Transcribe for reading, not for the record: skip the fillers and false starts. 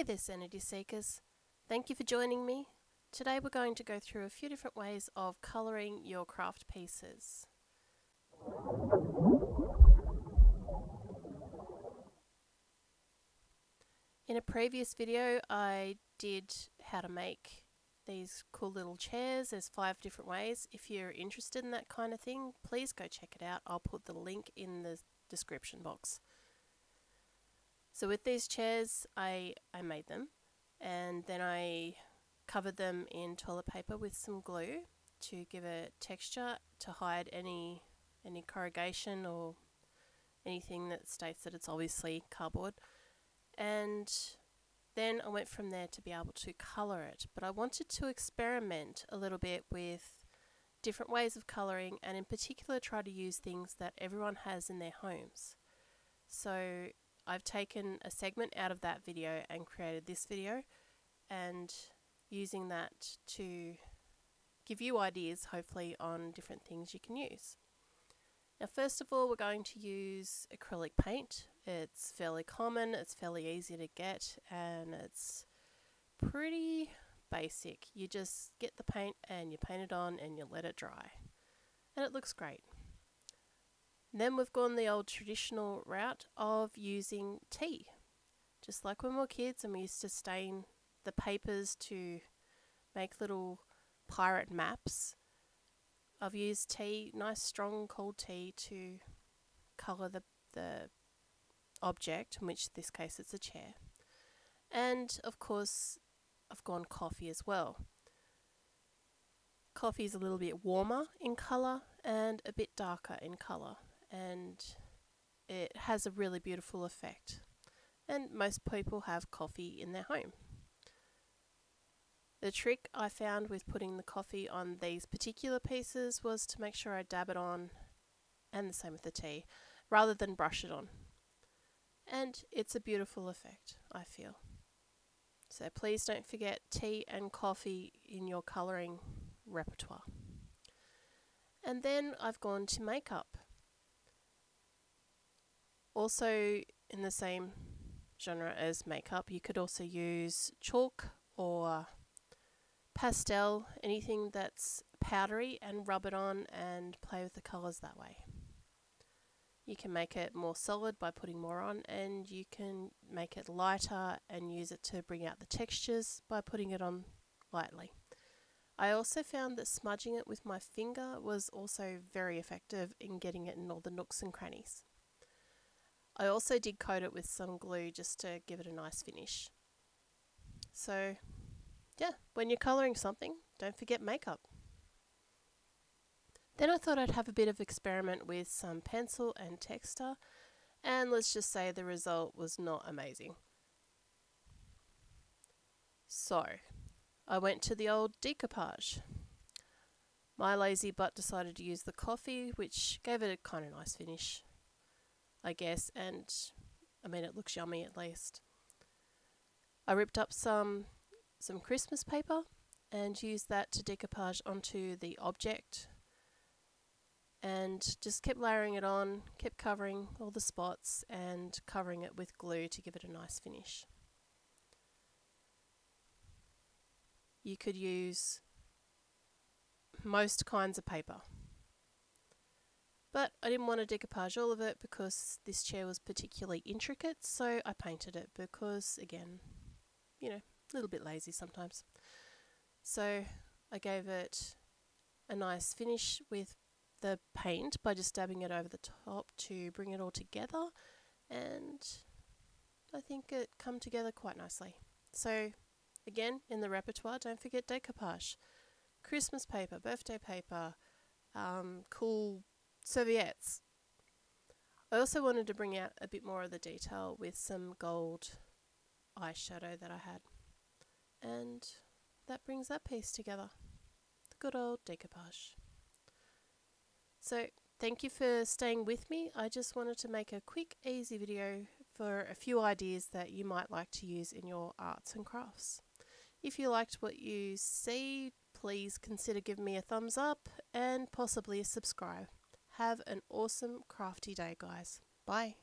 Hey there, Sanity Seekers. Thank you for joining me. Today we're going to go through a few different ways of colouring your craft pieces. In a previous video I did how to make these cool little chairs. There's 5 different ways. If you're interested in that kind of thing, please go check it out. I'll put the link in the description box. So with these chairs I made them, and then I covered them in toilet paper with some glue to give it texture, to hide any corrugation or anything that states that it's obviously cardboard. And then I went from there to be able to colour it, but I wanted to experiment a little bit with different ways of colouring, and in particular try to use things that everyone has in their homes. So I've taken a segment out of that video and created this video, and using that to give you ideas hopefully on different things you can use. Now first of all, we're going to use acrylic paint. It's fairly common, it's fairly easy to get, and it's pretty basic. You just get the paint and you paint it on and you let it dry, and it looks great. Then we've gone the old traditional route of using tea. Just like when we were kids and we used to stain the papers to make little pirate maps, I've used tea, nice strong cold tea, to colour the object, in which in this case it's a chair. And of course I've gone coffee as well. Coffee is a little bit warmer in colour and a bit darker in colour, and it has a really beautiful effect. And most people have coffee in their home. The trick I found with putting the coffee on these particular pieces was to make sure I dab it on, and the same with the tea, rather than brush it on. And it's a beautiful effect, I feel. So please don't forget tea and coffee in your colouring repertoire. And then I've gone to makeup. Also in the same genre as makeup, you could also use chalk or pastel, anything that's powdery, and rub it on and play with the colours that way. You can make it more solid by putting more on, and you can make it lighter and use it to bring out the textures by putting it on lightly. I also found that smudging it with my finger was also very effective in getting it in all the nooks and crannies. I also did coat it with some glue just to give it a nice finish. So yeah, when you're colouring something, don't forget makeup. Then I thought I'd have a bit of experiment with some pencil and texture, and let's just say the result was not amazing. So I went to the old decoupage. My lazy butt decided to use the coffee, which gave it a kind of nice finish, I guess, and I mean it looks yummy at least. I ripped up some Christmas paper and used that to decoupage onto the object, and just kept layering it on, kept covering all the spots and covering it with glue to give it a nice finish. You could use most kinds of paper, but I didn't want to decoupage all of it because this chair was particularly intricate, so I painted it because, again, you know, a little bit lazy sometimes. So I gave it a nice finish with the paint by just dabbing it over the top to bring it all together, and I think it come together quite nicely. So again, in the repertoire, don't forget decoupage. Christmas paper, birthday paper, cool serviettes. I also wanted to bring out a bit more of the detail with some gold eyeshadow that I had, and that brings that piece together. The good old decoupage. So thank you for staying with me. I just wanted to make a quick, easy video for a few ideas that you might like to use in your arts and crafts. If you liked what you see, please consider giving me a thumbs up and possibly a subscribe. Have an awesome crafty day, guys. Bye.